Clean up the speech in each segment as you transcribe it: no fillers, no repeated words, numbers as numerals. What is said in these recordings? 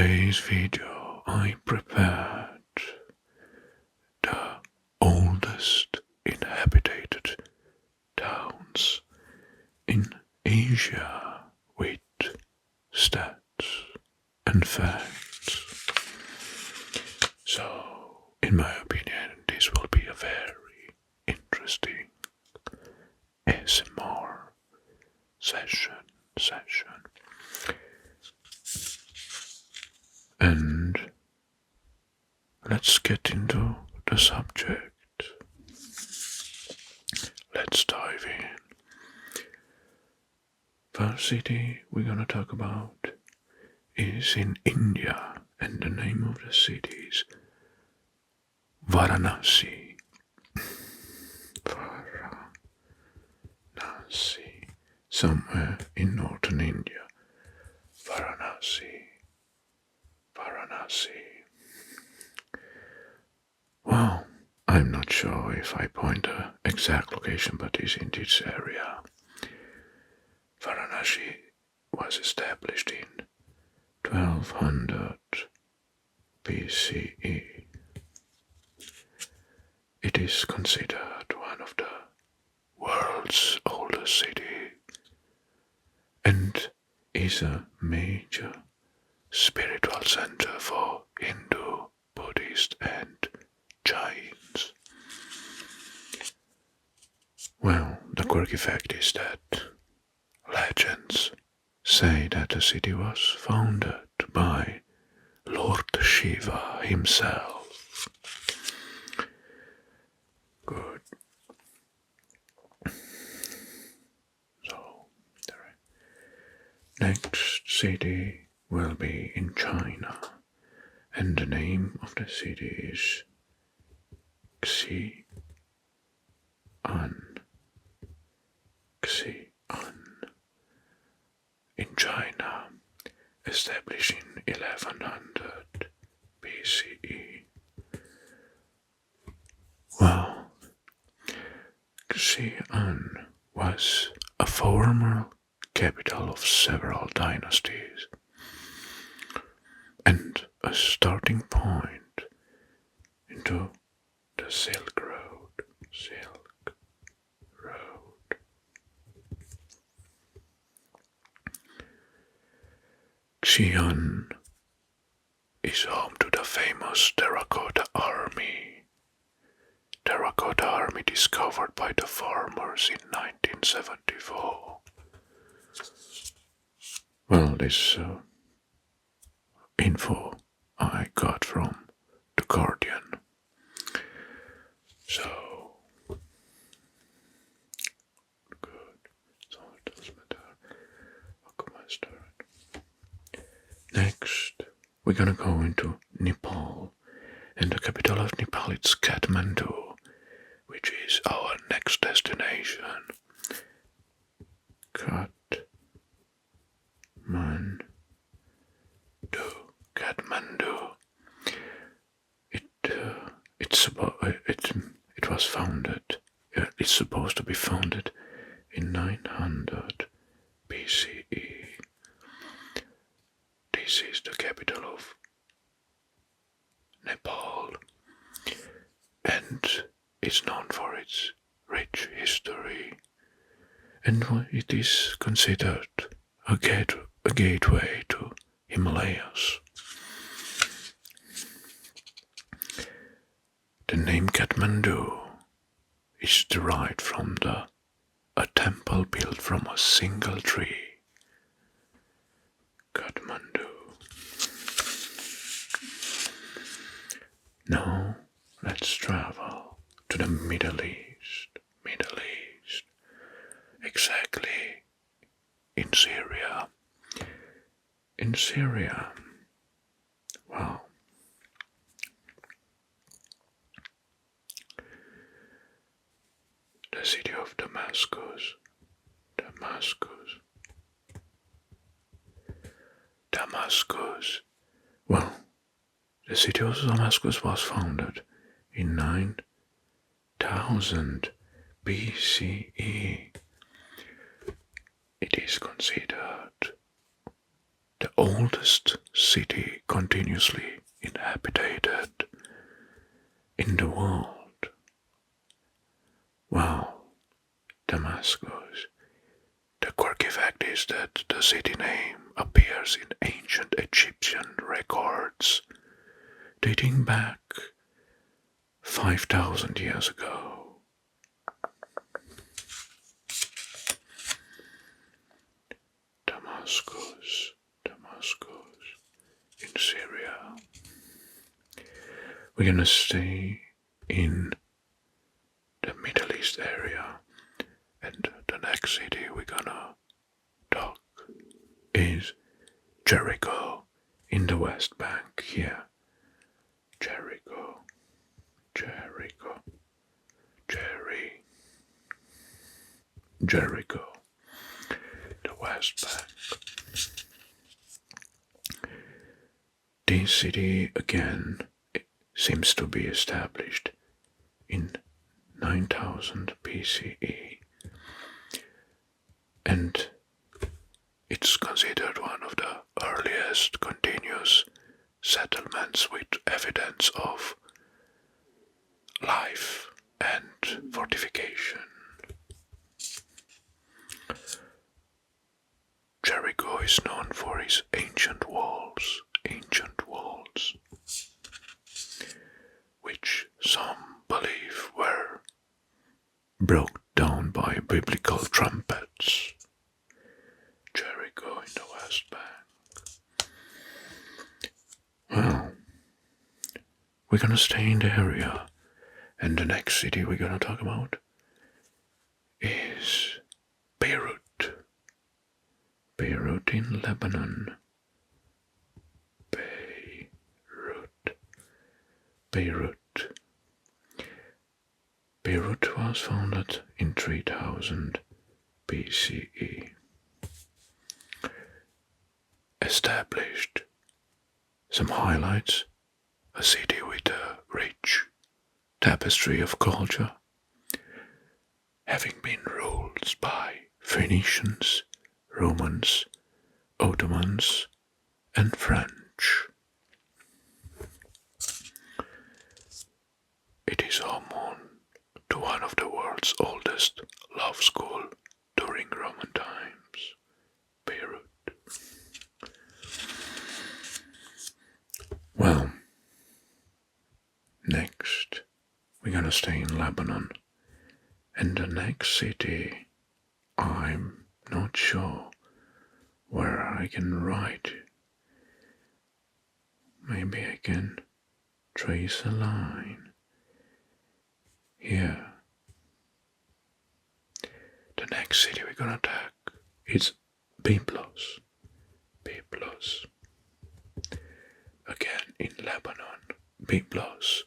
today's video I prepared the oldest inhabited towns in Asia with stats and facts. So, in my opinion, this will be a very interesting ASMR session. And let's get into the subject. Let's dive in. First city we're gonna talk about is in India, and the name of the city is Varanasi. Varanasi, somewhere in northern India. Varanasi. Well, I'm not sure if I point the exact location, but it's in this area. Varanasi was established in 1200 BCE. It is considered one of the world's oldest cities and is a major spiritual center for Hindu, Buddhist and Jains. Well, the quirky fact is that legends say that the city was founded by Lord Shiva himself. Good. So, the next city will be in China, and the name of the city is Xi'an. In China, established in 1100 BCE. Well, Xi'an was a former capital of several dynasties and a starting point into the Silk Road. Xi'an is home to the famous Terracotta Army. Terracotta Army discovered by the farmers in 1974. Well, this info I got from The Guardian. So, good. So it does matter. Next, we're gonna go into Nepal, and the capital of Nepal is Kathmandu, which is our next destination. Kathmandu. It was founded. It's supposed to be founded in 900 BCE. This is the capital of Nepal, and it's known for its rich history, and it is considered a gateway to Himalayas. The name Kathmandu is derived from a temple built from a single tree. Kathmandu. Now let's travel to the Middle East. Exactly in Syria. Well, the city of Damascus. Well, the city of Damascus was founded in 9000 BCE. It is considered the oldest city continuously inhabited in the world. Wow, Damascus. The quirky fact is that the city name appears in ancient Egyptian records dating back 5,000 years ago. Damascus in Syria. We're gonna stay in the Middle East area, and the next city we're gonna talk is Jericho in the West Bank here. Jericho, the West Bank. This city again seems to be established in 9000 BCE, and it's considered one of the earliest continuous settlements with evidence of life and fortification. Jericho is known for its ancient walls, which some believe were broke down by biblical trumpets. Jericho in the West Bank. Well, we're gonna stay in the area, and the next city we're gonna talk about is Beirut. Beirut in Lebanon. Beirut was founded in 3000 BCE. Established. Some highlights: a city with a rich tapestry of culture, having been ruled by Phoenicians, Romans, Ottomans, and French. It is home to one of the world's oldest love school during Roman times, Beirut. Well, next we're gonna stay in Lebanon, and the next city I'm not sure where I can write. Maybe I can trace a line here. The next city we're gonna attack is Byblos. Again in Lebanon. Byblos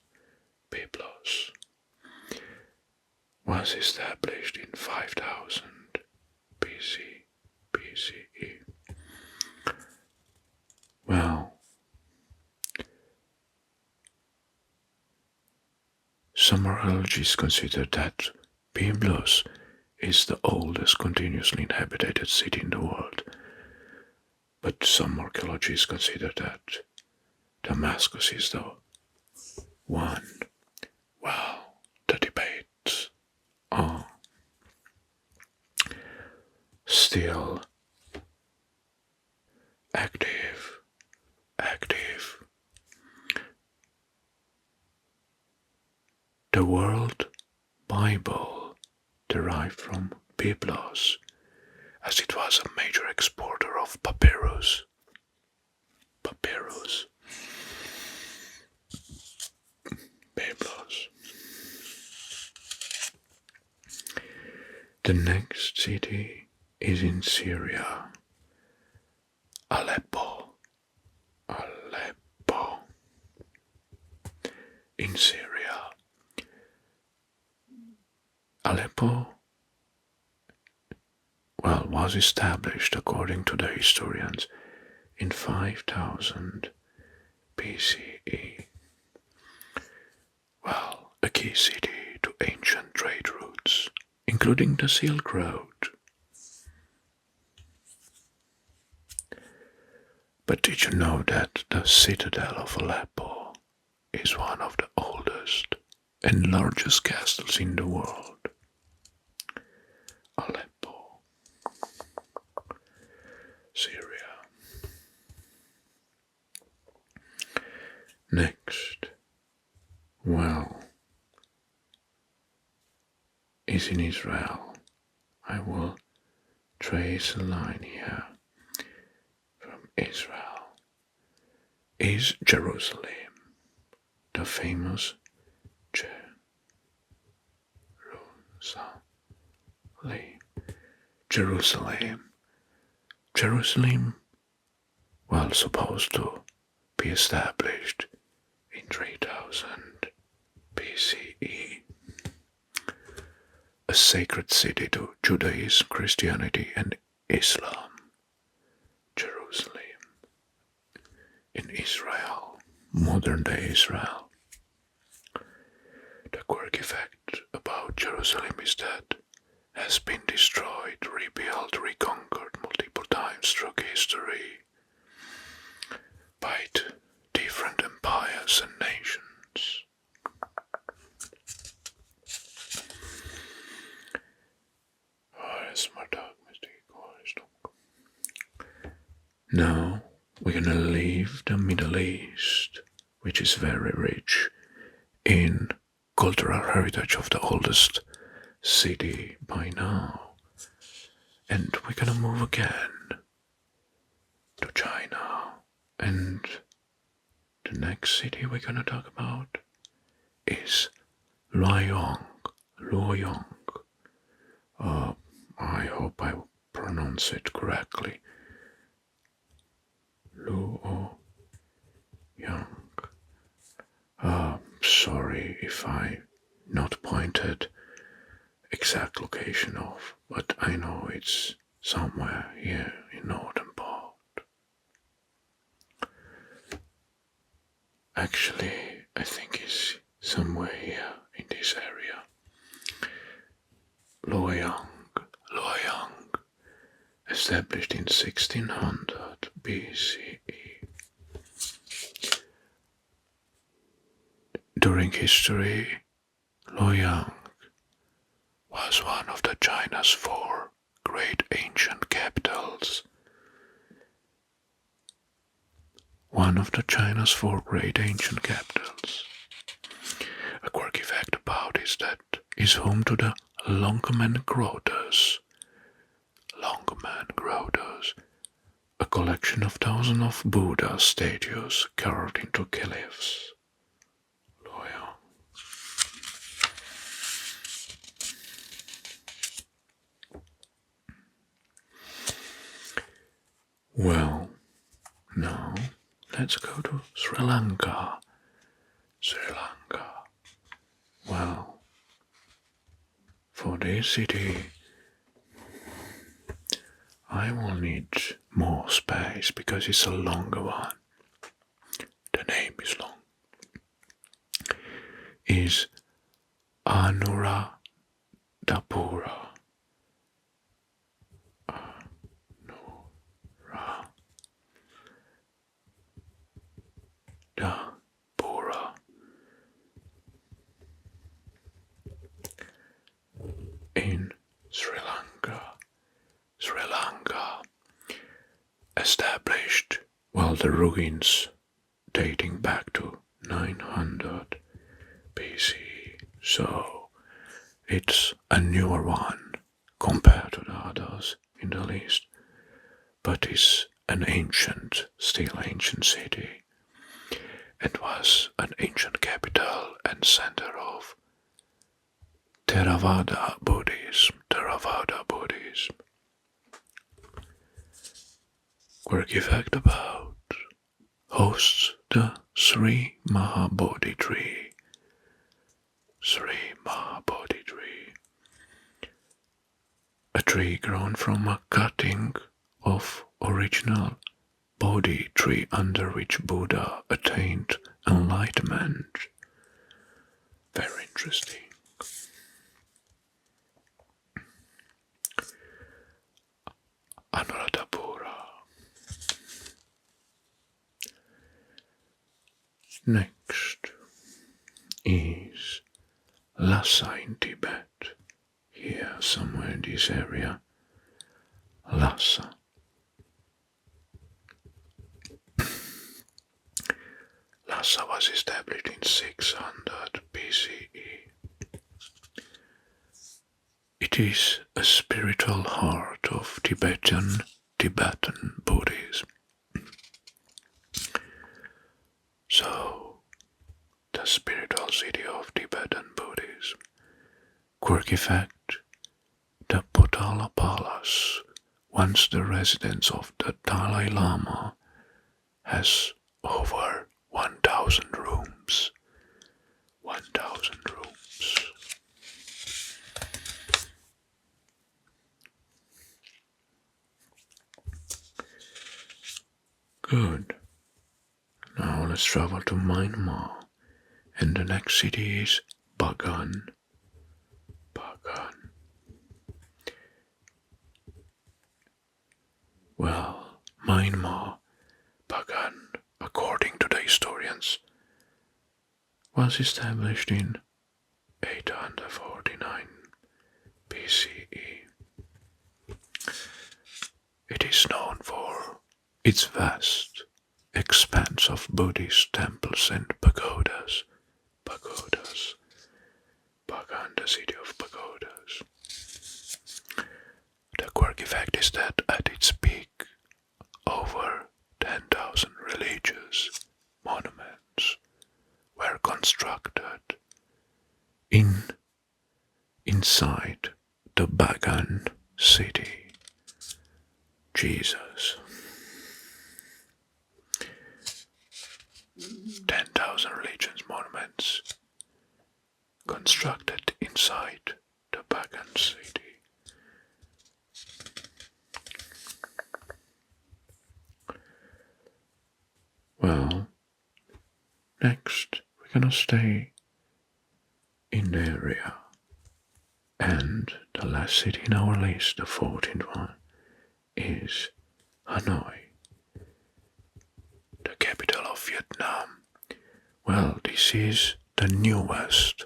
was established in 5000 BCE. Well, some archaeologists consider that Byblos is the oldest continuously inhabited city in the world, but some archaeologists consider that Damascus is the one. Well, the debates are still active. The World Bible derived from Byblos, as it was a major exporter of papyrus. Byblos. The next city is in Syria. Aleppo. In Syria. Aleppo, well, was established, according to the historians, in 5000 BCE. Well, a key city to ancient trade routes, including the Silk Road. Did you know that the citadel of Aleppo is one of the oldest and largest castles in the world? Aleppo, Syria. Next, well, is in Israel. I will trace a line here from Israel. Is Jerusalem, the famous Jerusalem. Jerusalem, well, supposed to be established in 3000 BCE. A sacred city to Judaism, Christianity, and Islam. Jerusalem. In Israel, modern day Israel. The quirky fact about Jerusalem is that it has been destroyed, rebuilt, reconquered multiple times through history by different empires and nations. Now we're gonna leave the Middle East, which is very rich in cultural heritage of the oldest city by now. And we're gonna move again to China. And the next city we're gonna talk about is Luoyang. Luoyang. I hope I pronounce it correctly. Luoyang. Sorry if I not pointed exact location of, but I know it's somewhere here in northern part. Actually, I think it's somewhere here in this area. Luoyang, established in 1600 BCE. During history, Luoyang was one of the China's four great ancient capitals. One of the China's four great ancient capitals. A quirky fact about is that is home to the Lanka grottos. A collection of thousands of Buddha statues carved into cliffs. Well, now let's go to Sri Lanka. Well, for this city, I will need more space because it's a longer one. The name is long. Is Anuradhapura. In Sri Lanka, established, well, the ruins dating back to 900 BC, so it's a newer one compared to the others in the list, but it's an still ancient city. It was an ancient capital and center of Theravada Buddhism. Quirky fact about hosts the Sri Mahabodhi tree. A tree grown from a cutting of original Bodhi tree under which Buddha attained enlightenment. Very interesting. Anuradhapura. Next is Lhasa in Tibet. Here, somewhere in this area, Lhasa. Lhasa was established in 600 BCE. It is a spiritual heart of Tibetan Buddhism. So, the spiritual city of Tibetan Buddhism. Quirky fact, the Potala Palace, once the residence of the Dalai Lama, has over 1,000 rooms. 1,000 rooms. Good. Now let's travel to Myanmar. And the next city is Bagan. Bagan. Well, Myanmar, Bagan, according to the historians, was established in 849 BCE. It is known for its vast expanse of Buddhist temples and pagodas. Pagodas. Bagan, the city of pagodas. The quirky fact is that at its peak, over 10,000 religious monuments were constructed inside the Bagan city. Jesus. 10,000 religious monuments constructed inside the Bagan city. Well, next we're gonna stay in the area, and the last city in our list, the 14th one, is Hanoi, the capital of Vietnam. Well, this is the newest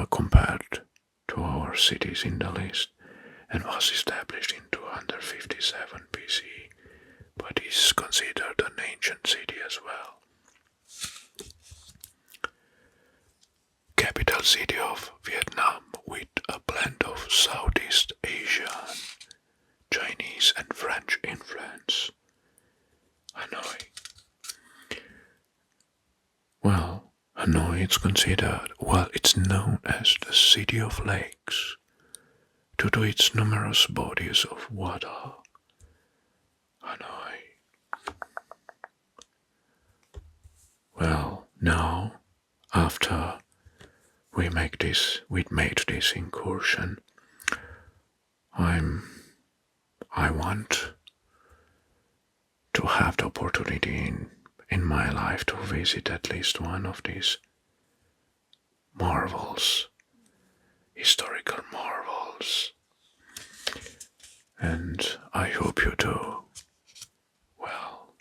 compared to our cities in the list, and was established in 257 BCE, but is considered an ancient city as well. Capital city of Vietnam with a blend of Southeast Asian, Chinese and French influence. Hanoi. Well, Hanoi is considered, it's known as the City of Lakes due to its numerous bodies of water. Hanoi. Well, now, after we made this incursion, I want to have the opportunity in my life to visit at least one of these marvels, historical marvels, and I hope you do. Well,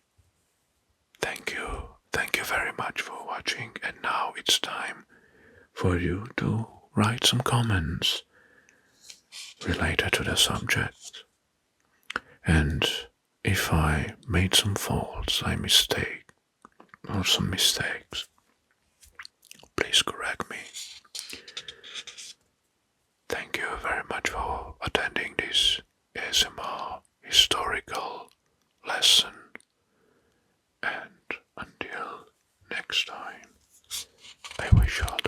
thank you very much for watching, and now it's time for you to write some comments related to the subject, and if I made some faults, some mistakes, please correct me. Thank you very much for attending this ASMR historical lesson, and until next time, I wish you all